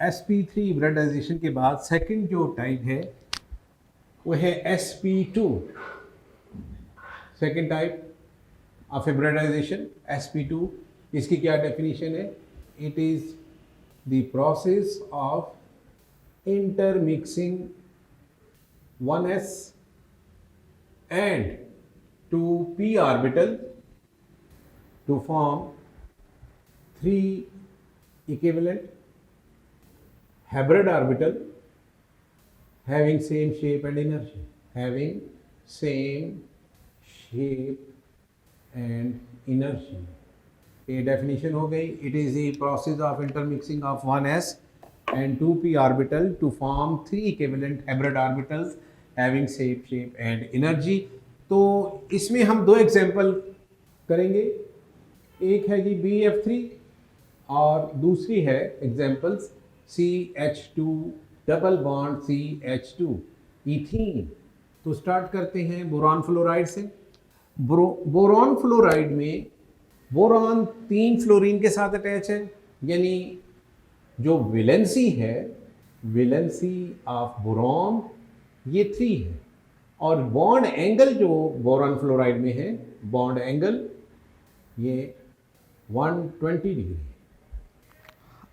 sp3 hybridisation के बाद second जो टाइप है वो है sp2। Second type of hybridisation sp2, इसकी क्या डेफिनेशन है? It is the process of intermixing 1s and 2p orbital to form 3 equivalent hybrid orbital having same shape and energy, having same shape and energy। ये definition हो गई। It is the process of intermixing of 1s and 2p orbital to form 3 equivalent hybrid orbitals having same shape and energy। तो इसमें हम दो example करेंगे, एक है कि BF3 और दूसरी है examples CH2 double bond CH2 ethene. तो स्टार्ट करते हैं बोरॉन फ्लोराइड से। बोरॉन फ्लोराइड में बोरॉन 3 फ्लोरीन के साथ अटैच है, यानी जो वैलेंसी है, वैलेंसी ऑफ बोरॉन ये 3 है, और बॉन्ड एंगल जो बोरॉन फ्लोराइड में है, बॉन्ड एंगल ये 120 डिग्री है।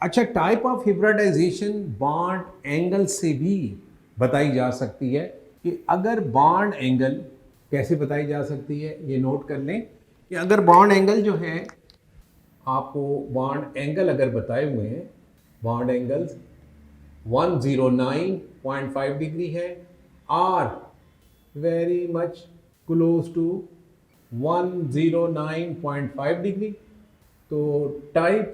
अच्छा, type of hybridisation bond angle से भी बताई जा सकती है कि अगर बॉन्ड एंगल कैसे बताई जा सकती है, ये नोट कर लें कि अगर बॉन्ड एंगल जो है, आपको बॉन्ड एंगल अगर बताए हुए हैं, बॉन्ड एंगल्स 109.5 डिग्री है और very much close to 109.5 degree, तो टाइप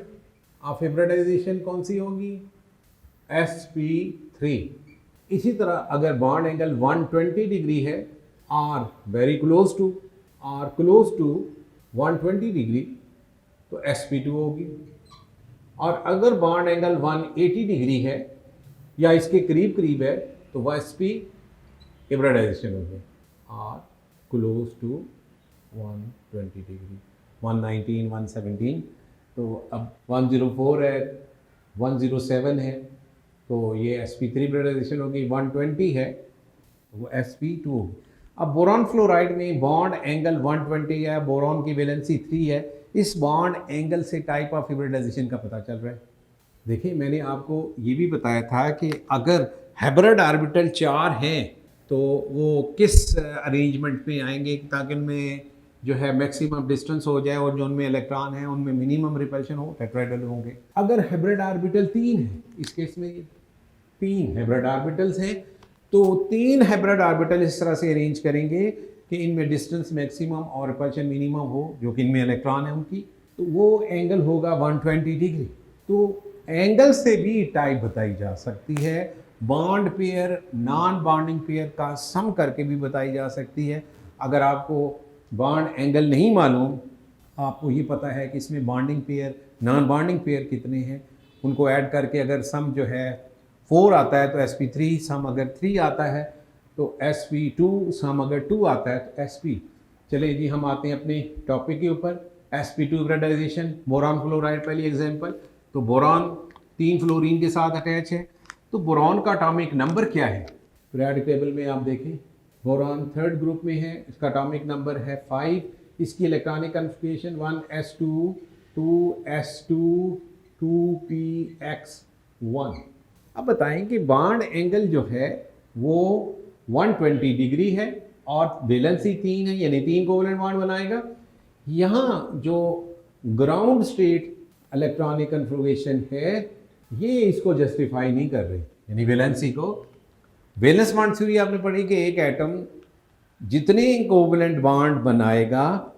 ऑफ हिब्रिडाइजेशन कौन सी होगी? sp3। इसी तरह अगर बॉन्ड एंगल 120 डिग्री है और वेरी क्लोज टू 120 डिग्री, तो sp2 होगी। और अगर बॉन्ड एंगल 180 डिग्री है या इसके करीब करीब है, तो वह sp हिब्रिडाइजेशन होगी, और क्लोज टू 120 डिग्री 119 117। तो अब 104 है, 107 है, तो ये sp3 हिब्रिडाइजेशन होगी। 120 है तो वो sp2 होगी। अब बोरॉन फ्लोराइड में बॉन्ड एंगल 120 है, बोरॉन की वैलेंसी 3 है। इस बॉन्ड एंगल से टाइप ऑफ हिब्रिडाइजेशन का पता चल रहा है। देखिए, मैंने आपको ये भी बताया था कि अगर हाइब्रिड ऑर्बिटल 4 हैं तो वो किस अरेंजमेंट में आएंगे ताकि उनमें जो है मैक्सिमम डिस्टेंस हो जाए और जो उनमें इलेक्ट्रॉन है उनमें मिनिमम रिपल्शन हो, टेट्राहेड्रल होंगे। अगर हाइब्रिड ऑर्बिटल 3 है, इस केस में 3 हाइब्रिड ऑर्बिटल्स हैं, तो 3 हाइब्रिड ऑर्बिटल इस तरह से अरेंज करेंगे कि इनमें डिस्टेंस मैक्सिमम और रिपल्शन मिनिमम हो, जो कि इनमें इलेक्ट्रॉन है उनकी, तो वो एंगल होगा 120 डिग्री। तो एंगल से भी टाइप बताई जा सकती है, bond pair non bonding pair का सम करके भी बताई जा सकती है। अगर आपको बॉन्ड एंगल नहीं मालूम, आपको ये पता है कि इसमें bonding pair non bonding pair कितने हैं, उनको ऐड करके अगर सम जो है 4 आता है तो sp3, सम अगर 3 आता है तो sp2, सम अगर 2 आता है तो sp। चलिए जी, हम आते हैं अपने टॉपिक के ऊपर। sp2 हिब्रिडाइजेशन, बोरॉन फ्लोराइड पहली एग्जांपल। तो बोरॉन 3 फ्लोरीन के साथ अटैच है, तो बोरॉन का एटॉमिक नंबर क्या है? पीरियोडिक टेबल में आप देखें, बोरॉन 3rd ग्रुप में है, इसका एटॉमिक नंबर है 5, इसकी electronic configuration 1s2 2s2 2px1। अब बताएं कि बॉन्ड एंगल जो है वो 120 डिग्री है और वैलेंसी 3 है, यानी 3 कोवलेंट बॉन्ड बनाएगा। यहाँ जो ग्राउंड स्टेट इलेक्ट्रॉनिक कन्फिगरेशन है ये इसको जस्टिफाई नहीं कर रही, यानी वैलेंसी को। वैलेंस बॉन्ड थ्योरी आपने पढ़ी कि एक एटम जितने कोवलेंट बॉन्ड बनाएगा,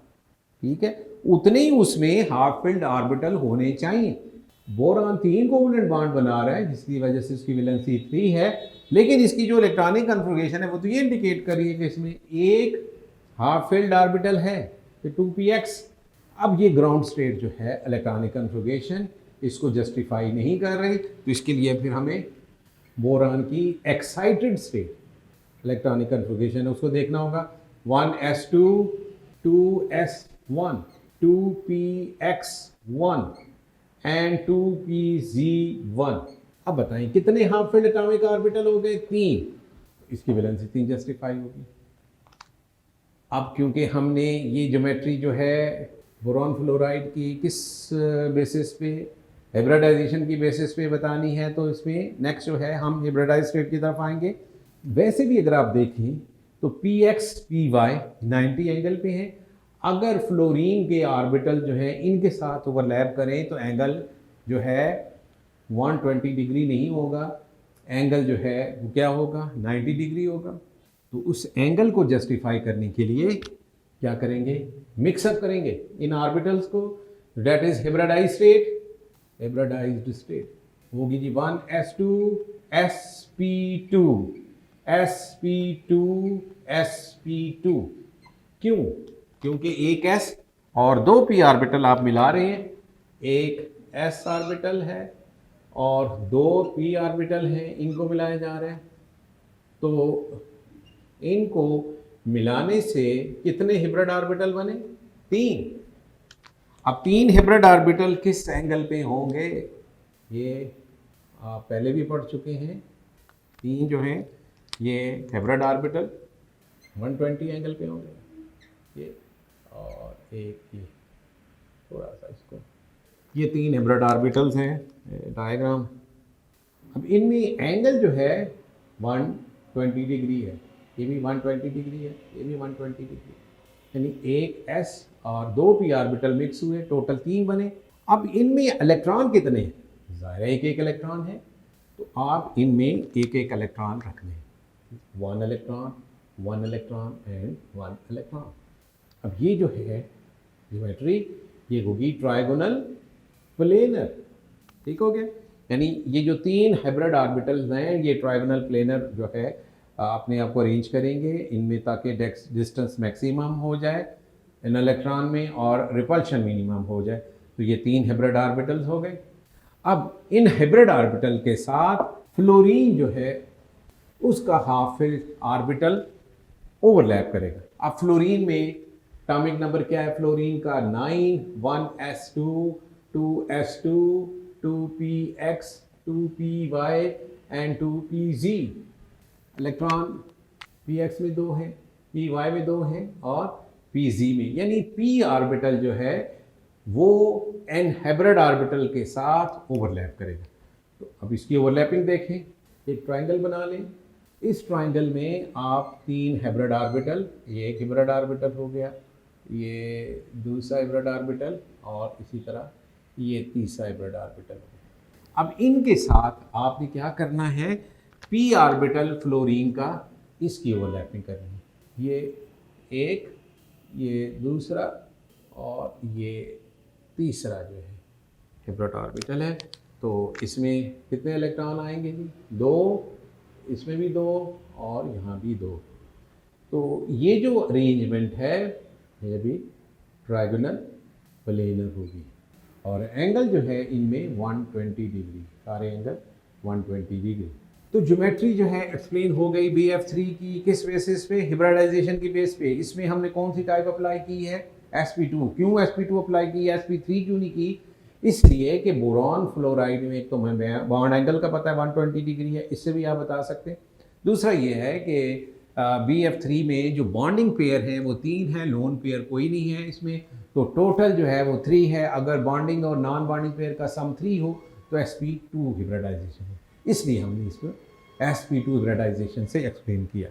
ठीक है, उतने ही उसमें हाफ फिल्ड ऑर्बिटल होने चाहिए। बोरॉन 3 कोवलेंट बॉन्ड बना रहा है जिसकी वजह से उसकी वैलेंसी 3 है, लेकिन इसकी जो इलेक्ट्रॉनिक कन्फिगरेशन है वो तो ये इंडिकेट कर रही है कि इसमें एक हाफ फिल्ड ऑर्बिटल है, तो 2px। अब ये ग्राउंड स्टेट जो है इलेक्ट्रॉनिक कन्फिगरेशन इसको जस्टिफाई नहीं कर रही, तो इसके लिए फिर हमें बोरॉन की एक्साइटेड स्टेट इलेक्ट्रॉनिक कन्फिगरेशन है उसको देखना होगा। 1s2 2s1 2px1 and 2pz1। अब बताएं कितने हाफ फील्ड एटॉमिक ऑर्बिटल हो गए? 3। इसकी वैलेंसी 3 जस्टिफाई होगी। अब क्योंकि हमने ये ज्योमेट्री जो है बोरॉन फ्लोराइड की किस बेसिस पे, हाइब्रिडाइजेशन की बेसिस पे बतानी है, तो इसमें नेक्स्ट जो है हम हाइब्रिडाइज स्टेट की तरफ आएंगे। वैसे भी अगर आप देखें तो P X P Y 90 angle पे हैं। अगर फ्लोरीन के ऑर्बिटल जो है इनके साथ ओवरलैप करें तो एंगल जो है 120 डिग्री नहीं होगा, एंगल जो है वो क्या होगा? 90 डिग्री होगा। तो उस एंगल को जस्टिफाई करने के लिए क्या करेंगे? मिक्सअप करेंगे इन ऑर्बिटल्स को, that is hybridized state. Hybridized state होगी जी 1s2 sp2 sp2 sp2। क्यों? क्योंकि एक s और 2 p ऑर्बिटल आप मिला रहे हैं, एक s ऑर्बिटल है और 2 p ऑर्बिटल हैं, इनको मिलाया जा रहा है। तो इनको मिलाने से कितने हिब्रिड ऑर्बिटल बने? 3। अब 3 हिब्रिड ऑर्बिटल किस एंगल पे होंगे? ये आप पहले भी पढ़ चुके हैं। 3 जो हैं ये हिब्रिड ऑर्बिटल 120 एंगल पे होंगे, ये और एक ये थोड़ा सा इसको, ये 3 हिब्रिड ऑर्बिटल्स हैं डायग्राम। अब इनमें एंगल जो है 120 डिग्री है, ये भी 120 डिग्री है, ये भी 120 डिग्री, यानी एक s और 2 p ऑर्बिटल मिक्स हुए, टोटल 3 बने। अब इनमें इलेक्ट्रॉन कितने हैं? ज़ाहिर है एक इलेक्ट्रॉन है, तो आप इनमें एक इलेक्ट्रॉन रख लें, 1 इलेक्ट्रॉन 1 इलेक्ट्रॉन एंड 1 इलेक्ट्रॉन। अब ये जो है ज्योमेट्री ये होगी ट्रायगोनल प्लेनर, ठीक हो गया। यानी ये जो 3 हाइब्रिड ऑर्बिटल्स हैं ये ट्रायगोनल प्लेनर जो है अपने आप को अरेंज करेंगे इनमें, ताकि डिस्टेंस मैक्सिमम हो जाए इन इलेक्ट्रॉन में और रिपल्शन मिनिमम हो जाए। तो ये 3 हाइब्रिड ऑर्बिटल्स हो गए। अब इन हाइब्रिड ऑर्बिटल के साथ फ्लोरीन जो है उसका हाफ फील्ड ऑर्बिटल ओवरलैप करेगा। अब फ्लोरीन में एटॉमिक नंबर क्या है फ्लोरीन का? 9, 1s2 2s2 2px 2py and 2pz। Electron px में 2 हैं, py में 2 हैं और pz में, यानी p ऑर्बिटल जो है वो n हाइब्रिड ऑर्बिटल के साथ ओवरलैप करेगा। तो अब इसकी ओवरलैपिंग देखें, एक ट्रायंगल बना लें। इस ट्रायंगल में आप 3 हाइब्रिड ऑर्बिटल, ये एक हाइब्रिड ऑर्बिटल हो गया, ये दूसरा हाइब्रिड ऑर्बिटल और इसी तरह ये तीसरा हाइब्रिड ऑर्बिटल हो गया। अब इनके साथ आपने क्या करना है? p ऑर्बिटल फ्लोरीन का इसकी ओवरलैपिंग करनी है, ये एक, ये दूसरा और ये तीसरा जो है हाइब्रिड ऑर्बिटल है। तो इसमें कितने इलेक्ट्रॉन आएंगे जी? 2, इसमें भी 2 और यहाँ भी 2। तो ये जो अरेंजमेंट है ये भी ट्रायगोनल प्लेनर होगी और एंगल जो है इनमें 120 डिग्री, सारे एंगल 120 डिग्री। तो ज्योमेट्री जो है एक्सप्लेन हो गई BF3 की किस बेसिस पे? हाइब्रिडाइजेशन की बेस पे। इसमें हमने कौन सी टाइप अप्लाई की है? sp2। क्यों sp2 अप्लाई की, sp3 क्यों नहीं की? इसलिए कि बोरॉन फ्लोराइड में एक तो हमें बॉन्ड एंगल का पता है 120 डिग्री है, इससे भी आप बता सकते हैं। दूसरा ये है कि BF3 में जो बॉन्डिंग पेयर है वो 3 है, लोन पेयर कोई नहीं है इसमें, तो टोटल जो है वो 3 है। अगर बॉन्डिंग और नॉन बॉन्डिंग पेयर का सम 3 हो तो sp2 हाइब्रिडाइजेशन है, इसलिए हमने इसको sp2 हाइब्रिडाइजेशन से एक्सप्लेन किया।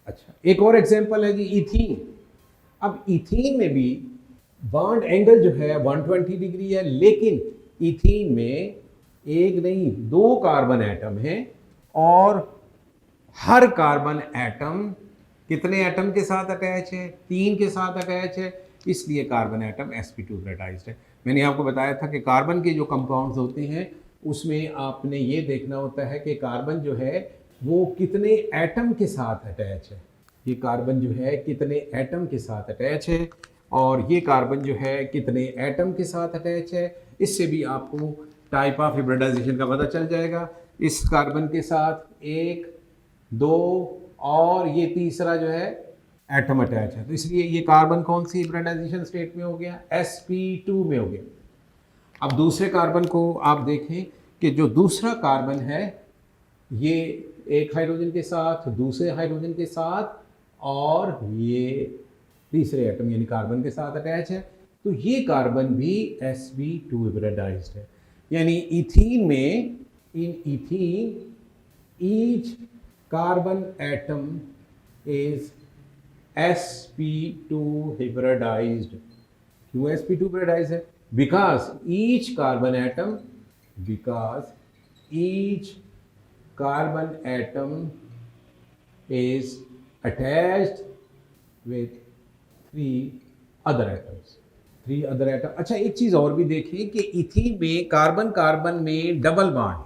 अच्छा, एक और एग्जांपल है जी इथीन। अब इथीन में भी बॉन्ड एंगल जो है 120 डिग्री है, लेकिन इथीन में एक नहीं 2 कार्बन एटम हैं और हर कार्बन एटम कितने एटम के साथ अटैच है? 3 के साथ अटैच है, इसलिए कार्बन एटम sp2 हाइब्रिडाइज्ड है। मैंने आपको बताया था कि कार्बन के जो कंपाउंड्स होते हैं उसमें आपने ये देखना होता है कि कार्बन जो है वो कितने एटम के साथ अटैच है। ये कार्बन जो है कितने एटम के साथ अटैच है और ये कार्बन जो है कितने एटम के साथ अटैच है, इससे भी आपको टाइप ऑफ हाइब्रिडाइजेशन का पता चल जाएगा। इस कार्बन के साथ 1, 2 और ये तीसरा जो है एटम अटैच है, तो इसलिए ये कार्बन कौन सी हाइब्रिडाइजेशन स्टेट में हो गया? sp2 में हो गया। अब दूसरे कार्बन को आप देखें कि जो दूसरा कार्बन है ये एक हाइड्रोजन के साथ, दूसरे हाइड्रोजन के साथ और ये तीसरे एटम यानी कार्बन के साथ अटैच है, तो ये कार्बन भी sp2 हिब्रिडाइज्ड है। यानी इथीन में, in ethene each carbon atom is sp2 hybridized। क्यों sp2 hybridized है? Because each carbon atom is attached with three other atoms। अच्छा, एक चीज और भी देखें कि इथीन में कार्बन कार्बन में डबल बॉन्ड,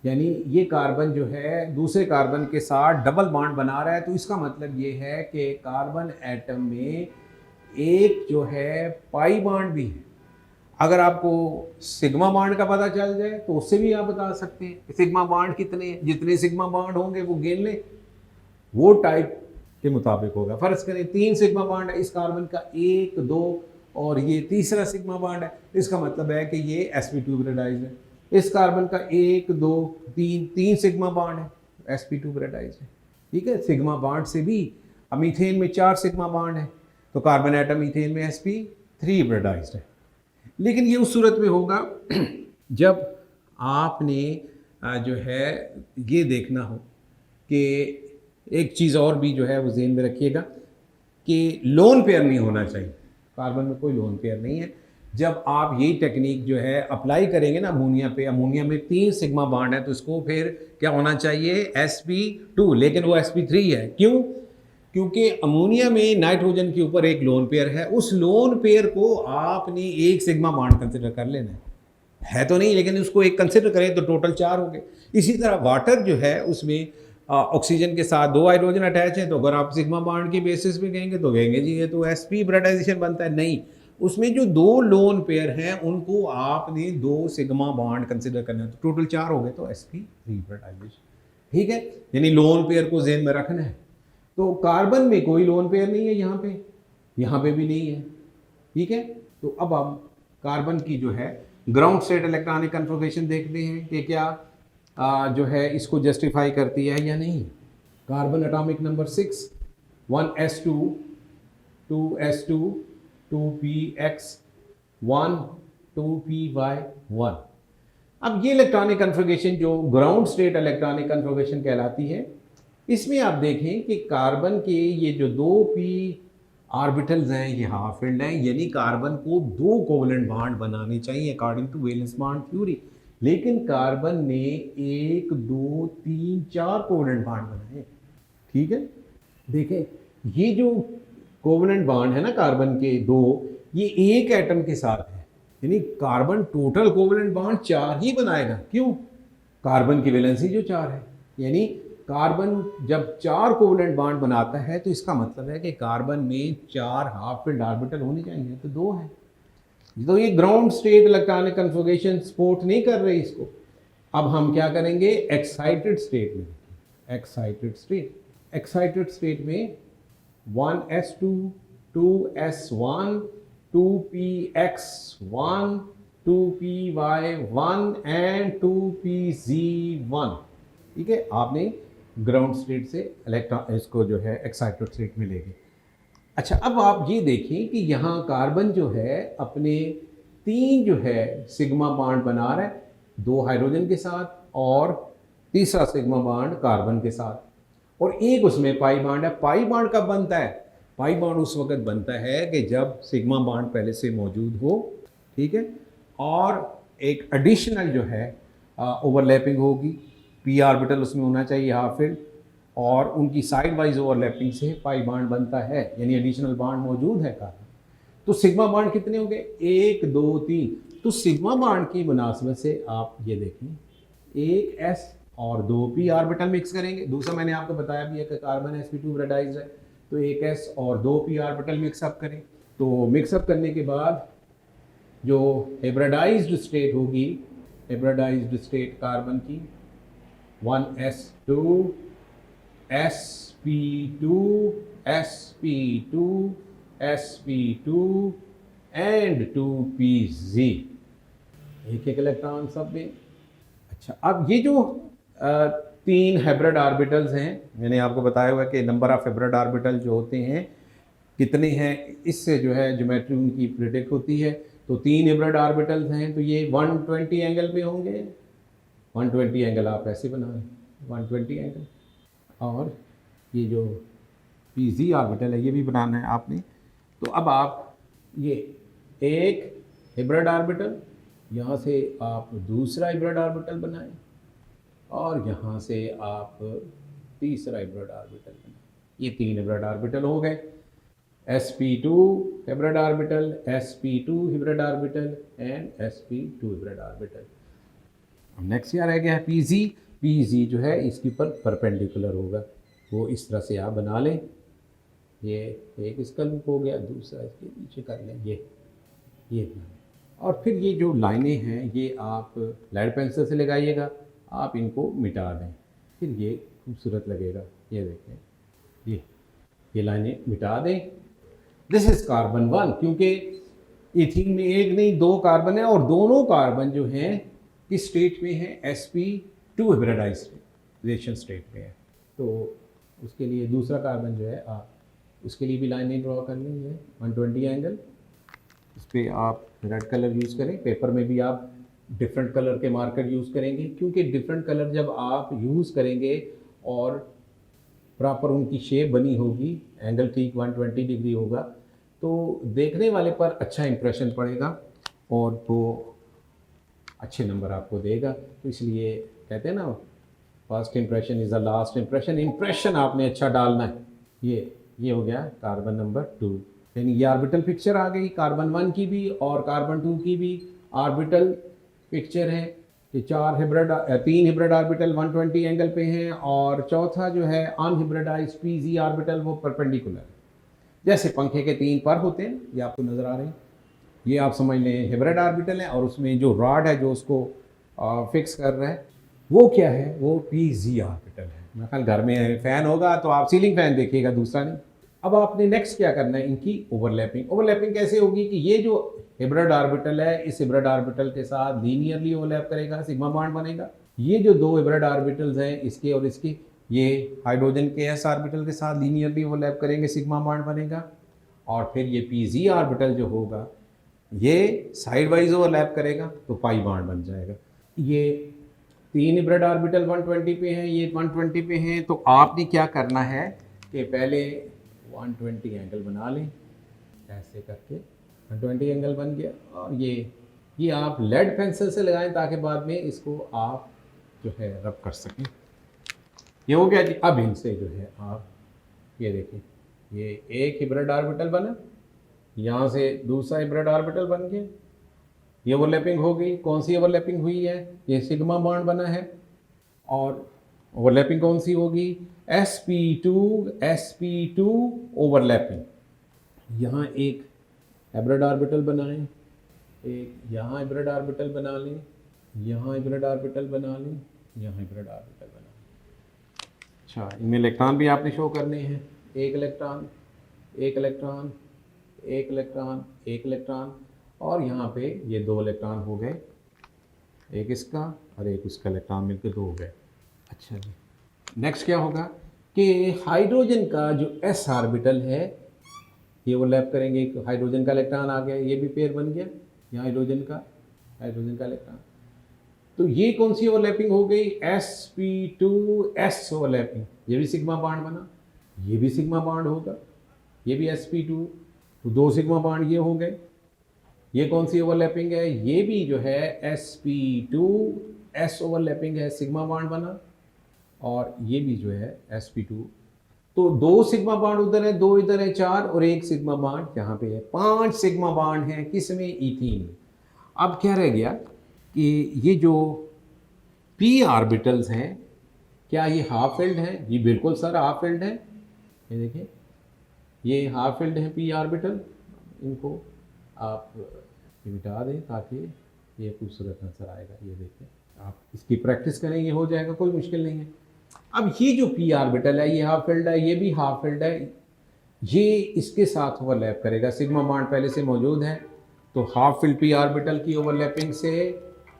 यानी ये कार्बन जो है दूसरे कार्बन के साथ डबल बॉन्ड बना रहा है, तो इसका मतलब ये है कि कार्बन एटम में एक जो है पाई बॉन्ड भी है। अगर आपको सिग्मा बॉन्ड का पता चल जाए तो उससे भी आप बता सकते हैं कि सिग्मा बॉन्ड कितने हैं। जितने सिग्मा बॉन्ड होंगे वो गिन लें, वो टाइप के मुताबिक होगा। फर्ज करें 3 सिग्मा बॉन्ड है इस कार्बन का, 1, 2 और ये तीसरा सिग्मा बॉन्ड है, इसका मतलब है कि ये sp2 हिब्रिडाइज्ड है। इस कार्बन का 1, 2, 3 सिग्मा बॉन्ड है, sp2 हिब्रिडाइज्ड है। ठीक है, सिग्मा बॉन्ड से भी अब मीथेन में 4 सिग्मा बॉन्ड है, तो कार्बन एटम मीथेन में sp3 हिब्रिडाइज्ड है। लेकिन ये उस सूरत में होगा जब आपने जो है ये देखना हो कि एक चीज़ और भी जो है वो ज़हन में रखिएगा कि लोन पेयर नहीं होना चाहिए। कार्बन में कोई लोन पेयर नहीं है। जब आप यही टेक्निक जो है अप्लाई करेंगे ना अमोनिया पे, अमोनिया में 3 सिग्मा बॉन्ड है, तो इसको फिर क्या होना चाहिए sp2, लेकिन वो sp3 है। क्यों? क्योंकि अमोनिया में नाइट्रोजन के ऊपर एक लोन पेयर है, उस लोन पेयर को आपने एक सिग्मा बॉन्ड कंसिडर कर लेना है तो नहीं, लेकिन उसको एक कंसिडर करें तो टोटल 4 हो गए। इसी तरह वाटर जो है उसमें ऑक्सीजन के साथ 2 हाइड्रोजन अटैच है, तो अगर आप सिग्मा बॉन्ड की बेसिस पे कहेंगे तो कहेंगे जी ये तो sp हिब्रिडाइजेशन बनता है। नहीं, उसमें जो 2 लोन पेयर हैं उनको आपने 2 सिग्मा बॉन्ड कंसिडर करना है, तो टोटल 4 हो गए, तो sp3 हिब्रिडाइजेशन। ठीक है, यानी लोन पेयर को ज़हन में रखना है। तो कार्बन में कोई लोन पेयर नहीं है, यहाँ पे भी नहीं है। ठीक है, तो अब हम कार्बन की जो है ग्राउंड स्टेट इलेक्ट्रॉनिक कन्फिगरेशन देखते हैं कि क्या जो है इसको जस्टिफाई करती है या नहीं। Carbon atomic number 6, 1s2, 2s2, 2px, 1, 2py1। अब ये इलेक्ट्रॉनिक कन्फिगरेशन जो ग्राउंड स्टेट इलेक्ट्रॉनिक कन्फिगरेशन कहलाती है, इसमें आप देखें कि कार्बन के ये जो 2p ऑर्बिटल्स हैं ये हाफ फिल्ड हैं, यानी कार्बन को 2 कोवलेंट बॉन्ड बनाने चाहिए according to valence bond theory. लेकिन कार्बन ने 1, 2, 3, 4 कोवलेंट बॉन्ड बनाए। ठीक है, देखें ये जो कोवलेंट बॉन्ड है ना कार्बन के 2, ये एक एटम के साथ है, यानी कार्बन टोटल कोवलेंट बॉन्ड 4 ही बनाएगा। क्यों? कार्बन की वैलेंसी जो 4 है, यानी कार्बन जब 4 कोवलेंट बॉन्ड बनाता है तो इसका मतलब है कि कार्बन में 4 हाफ फिल्ड ऑर्बिटल होने चाहिए, तो 2 है। तो ये ground state electronic configuration support नहीं कर रही इसको। अब हम क्या करेंगे, एक्साइटेड स्टेट में। एक्साइटेड स्टेट में 1s2, 2s1, 2px1, 2py1 and 2pz1। ठीक है, आपने ग्राउंड स्टेट से इलेक्ट्रॉन इसको जो है एक्साइटेड स्टेट में लेंगे। अच्छा, अब आप ये देखें कि यहाँ कार्बन जो है अपने 3 जो है सिग्मा बॉन्ड बना रहा है, 2 हाइड्रोजन के साथ और तीसरा सिग्मा बॉन्ड कार्बन के साथ, और एक उसमें पाई बॉन्ड है। पाई बॉन्ड कब बनता है? पाई बॉन्ड उस वक्त बनता है कि जब सिग्मा बॉन्ड पहले से मौजूद हो, ठीक है, और एक एडिशनल जो है ओवरलैपिंग होगी, p ऑर्बिटल उसमें होना चाहिए हाफ फिल्ड, और उनकी साइड वाइज ओवरलैपिंग से पाई बॉन्ड बनता है, यानी एडिशनल बॉन्ड मौजूद है कार्बन। तो सिग्मा बॉन्ड कितने हो गए? 1, 2, 3। तो सिग्मा बॉन्ड की मुनासबत से आप ये देखें, 1 s और 2 p ऑर्बिटल मिक्स करेंगे। दूसरा मैंने आपको बताया भी है कि कार्बन sp2 हिब्रिडाइज्ड है, तो 1 s और 2 p ऑर्बिटल मिक्सअप करें। तो मिक्सअप करने के बाद जो हिब्रिडाइज्ड स्टेट होगी, हिब्रिडाइज्ड स्टेट कार्बन की 1s2, sp2, sp2, sp2 and 2pz, एक इलेक्ट्रॉन सब में। अच्छा, अब ये जो तीन हाइब्रिड ऑर्बिटल्स हैं, मैंने आपको बताया हुआ कि नंबर ऑफ हाइब्रिड ऑर्बिटल जो होते हैं कितने हैं, इससे जो है ज्योमेट्री उनकी प्रिडिक्ट होती है। तो तीन हाइब्रिड ऑर्बिटल्स हैं, तो ये 120 एंगल पे होंगे। 120 एंगल आप ऐसे बना लें, 120 एंगल। और ये जो पीजी ऑर्बिटल है ये भी बनाना है आपने। तो अब आप ये एक हाइब्रिड ऑर्बिटल, यहाँ से आप दूसरा हाइब्रिड ऑर्बिटल बनाएं और यहाँ से आप तीसरा हाइब्रिड ऑर्बिटल बनाएं। ये तीन हाइब्रिड ऑर्बिटल हो गए, sp2 hybrid orbital, sp2 hybrid orbital and sp2 hybrid orbital. अब नेक्स्ट क्या रह गया है, pz। pz जो है इसके ऊपर परपेंडिकुलर होगा, वो इस तरह से आप बना लें। ये एक इसका लूप हो गया, दूसरा इसके नीचे कर लें, ये बना लें। और फिर ये जो लाइनें हैं ये आप लेड पेंसिल से लगाइएगा, आप इनको मिटा दें, फिर ये खूबसूरत लगेगा। ये देखें, ये लाइनें मिटा दें। दिस इज़ कार्बन 1, क्योंकि इथीन में एक नहीं दो कार्बन है और दोनों कार्बन जो हैं किस स्टेट में है, sp2 हाइब्रिडाइजेशन स्टेट में है। तो उसके लिए दूसरा कार्बन जो है आप उसके लिए भी लाइनें ड्रॉ कर लेंगे 120 एंगल। इस पर आप रेड कलर यूज़ करें, पेपर में भी आप डिफरेंट कलर के मार्कर यूज़ करेंगे, क्योंकि डिफरेंट कलर जब आप यूज़ करेंगे और प्रॉपर उनकी शेप बनी होगी, एंगल ठीक 120 डिग्री होगा, तो देखने वाले पर अच्छा इंप्रेशन पड़ेगा और वो अच्छे नंबर आपको देगा। तो इसलिए कहते हैं ना, first impression is the last impression. Impression आपने अच्छा डालना है। ये हो गया कार्बन नंबर 2। यानी ये ऑर्बिटल पिक्चर आ गई कार्बन 1 की भी और कार्बन 2 की भी ऑर्बिटल पिक्चर है। ये तीन हिब्रिड ऑर्बिटल 120 एंगल पे हैं और चौथा जो है अनहिब्रिडाइज्ड पीजी ऑर्बिटल वो परपेंडिकुलर है। जैसे पंखे के तीन पर होते हैं, ये आपको नज़र आ रहे हैं, ये आप समझ लें हिब्रिड ऑर्बिटल है और उसमें जो रॉड है जो उसको फिक्स कर रहा है वो क्या है, वो पीजी ऑर्बिटल है। मैं ख्याल घर में फ़ैन होगा तो आप सीलिंग फ़ैन देखिएगा, दूसरा नहीं। अब आपने नेक्स्ट क्या करना है, इनकी ओवरलैपिंग। ओवरलैपिंग कैसे होगी कि ये जो हिब्रिड ऑर्बिटल है इस हिब्रिड ऑर्बिटल के साथ लीनियरली ओवरलैप करेगा, सिग्मा बॉन्ड बनेगा। ये जो दो हिब्रिड ऑर्बिटल्स हैं इसके और इसके, ये हाइड्रोजन के एस ऑर्बिटल के साथ लीनियरली ओवरलैप करेंगे, सिग्मा बॉन्ड बनेगा। और फिर ये पीजी ऑर्बिटल जो होगा ये साइड वाइज ओवरलैप करेगा तो पाई बॉन्ड बन जाएगा। ये तीन हिब्रिड ऑर्बिटल 120 पे हैं, ये 120 पे हैं। तो आपने क्या करना है कि पहले 120 एंगल बना लें, ऐसे करके 120 एंगल बन गया। और ये आप लेड पेंसिल से लगाएं ताकि बाद में इसको आप जो है रब कर सकें। ये हो गया जी। अब इनसे जो है आप ये देखें, ये एक हिब्रिड ऑर्बिटल बना, यहाँ से दूसरा हिब्रिड ऑर्बिटल बन गया, ये ओवरलैपिंग हो गई। कौन सी ओवरलैपिंग हुई है, ये सिग्मा बॉन्ड बना है। और ओवरलैपिंग कौन सी होगी, sp2 ओवरलैपिंग। यहाँ एक हाइब्रिड ऑर्बिटल बनाएं, एक यहाँ हाइब्रिड ऑर्बिटल बना लें, यहाँ हाइब्रिड ऑर्बिटल बना लें, यहाँ हाइब्रिड ऑर्बिटल बना लें। अच्छा, इनमें इलेक्ट्रॉन भी आपने शो करने हैं, एक इलेक्ट्रॉन, एक इलेक्ट्रॉन, एक इलेक्ट्रॉन, एक इलेक्ट्रॉन। और यहाँ पे ये दो इलेक्ट्रॉन हो गए, एक इसका और एक उसका इलेक्ट्रॉन मिलकर दो हो गए। अच्छा जी, नेक्स्ट क्या होगा कि हाइड्रोजन का जो s ऑर्बिटल है ये वो लैप करेंगे, एक हाइड्रोजन का इलेक्ट्रॉन आ गया, ये भी पेयर बन गया, यहाँ हाइड्रोजन का इलेक्ट्रॉन। तो ये कौन सी ओवरलैपिंग हो गई, sp2s ओवरलैपिंग। ये भी सिग्मा बॉन्ड बना, ये भी सिग्मा बॉन्ड होगा, ये भी sp2, तो दो सिग्मा बॉन्ड ये हो गए। ये कौन सी ओवरलैपिंग है, ये भी जो है sp2s ओवरलैपिंग है, सिग्मा बॉन्ड बना। और ये भी जो है sp2, तो दो सिग्मा बॉन्ड उधर है, दो इधर है, चार, और एक सिग्मा बॉन्ड यहाँ पे है, 5 सिग्मा बॉन्ड हैं किसमें, इथीन। अब क्या रह गया कि ये जो p ऑर्बिटल्स हैं क्या ये हाफ फिल्ड हैं, ये बिल्कुल सर हाफ फिल्ड है। ये देखिए, ये हाफ फिल्ड है p ऑर्बिटल, इनको आप मिटा दें ताकि ये खूबसूरत नजर आएगा। ये देखिए, आप इसकी प्रैक्टिस करें, ये हो जाएगा, कोई मुश्किल नहीं है। अब ये जो p ऑर्बिटल है ये हाफ फिल्ड है, ये भी हाफ फिल्ड है, ये इसके साथ ओवरलैप करेगा, सिग्मा बॉन्ड पहले से मौजूद है, तो हाफ फिल्ड p ऑर्बिटल की ओवरलैपिंग से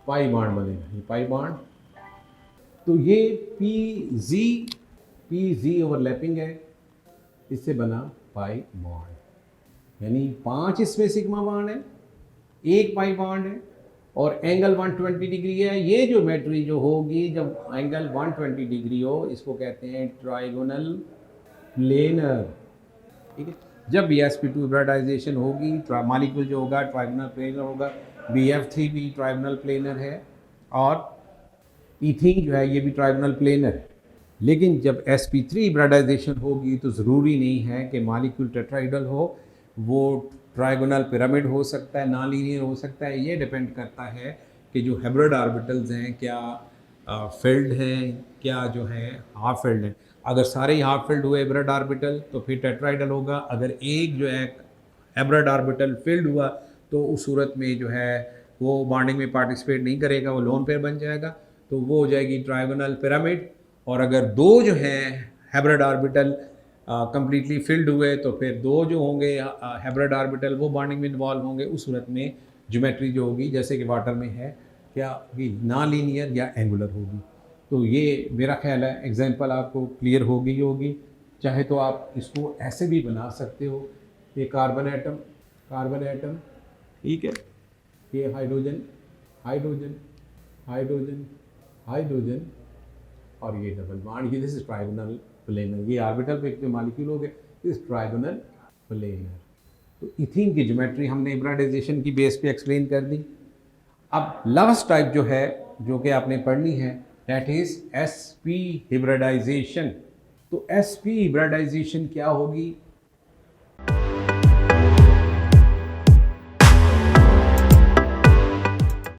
पाई बॉन्ड बनेगा, ये पाई बॉन्ड तो ये पी जी ओवरलैपिंग है, इससे बना पाई बॉन्ड, यानी 5 इसमें सिग्मा बॉन्ड है, 1 पाई बॉन्ड है और एंगल 120 डिग्री है। ये ज्योमेट्री जो होगी जब एंगल 120 डिग्री हो, इसको कहते हैं ट्राइगोनल प्लेनर। ठीक है, जब Bsp2 हिब्रिडाइजेशन होगी, मॉलिक्यूल जो होगा ट्राइगोनल प्लेनर होगा। Bf3 भी ट्राइगोनल प्लेनर है और इथीन जो है ये भी ट्राइगोनल प्लेनर है। लेकिन जब sp3 हिब्रिडाइजेशन होगी तो ज़रूरी नहीं है कि मॉलिक्यूल टेट्राहेड्रल हो, वो ट्राइगोनल पिरामिड हो सकता है, नॉन लीनियर हो सकता है। ये डिपेंड करता है कि जो हाइब्रिड ऑर्बिटल्स हैं क्या फिल्ड हैं, क्या जो है हाफ फिल्ड हैं। अगर सारे ही हाफ फिल्ड हुए हाइब्रिड ऑर्बिटल तो फिर टेट्राहेड्रल होगा। अगर एक जो है हाइब्रिड ऑर्बिटल फिल्ड हुआ तो उस सूरत में जो है वो बॉन्डिंग में पार्टिसिपेट नहीं करेगा, वो लोन पेयर बन जाएगा, तो वो हो जाएगी ट्राइगोनल पिरामिड। और अगर दो जो हैं हाइब्रिड ऑर्बिटल कंप्लीटली फिल्ड हुए तो फिर दो जो होंगे हाइब्रिड ऑर्बिटल वो बॉन्डिंग में इन्वॉल्व होंगे। उस सूरत में ज्योमेट्री जो होगी जैसे कि वाटर में है क्या कि नॉन लीनियर या एंगुलर होगी। तो ये मेरा ख्याल है एग्जांपल आपको क्लियर हो गई होगी। चाहे तो आप इसको ऐसे भी बना सकते हो, ये कार्बन एटम, ठीक है, ये हाइड्रोजन हाइड्रोजन हाइड्रोजन हाइड्रोजन और ये डबल बॉन्ड, ये दिस इज ट्राइगोनल प्लेनर। ये ऑर्बिटल पे जो मॉलिक्यूल हो गए दिस ट्राइगोनल प्लेनर। तो इथीन की ज्योमेट्री हमने हिब्रिडाइजेशन की बेस पे एक्सप्लेन कर दी। अब लास्ट टाइप जो है जो कि आपने पढ़नी है दैट इज sp हिब्रिडाइजेशन। तो sp हिब्रिडाइजेशन क्या होगी,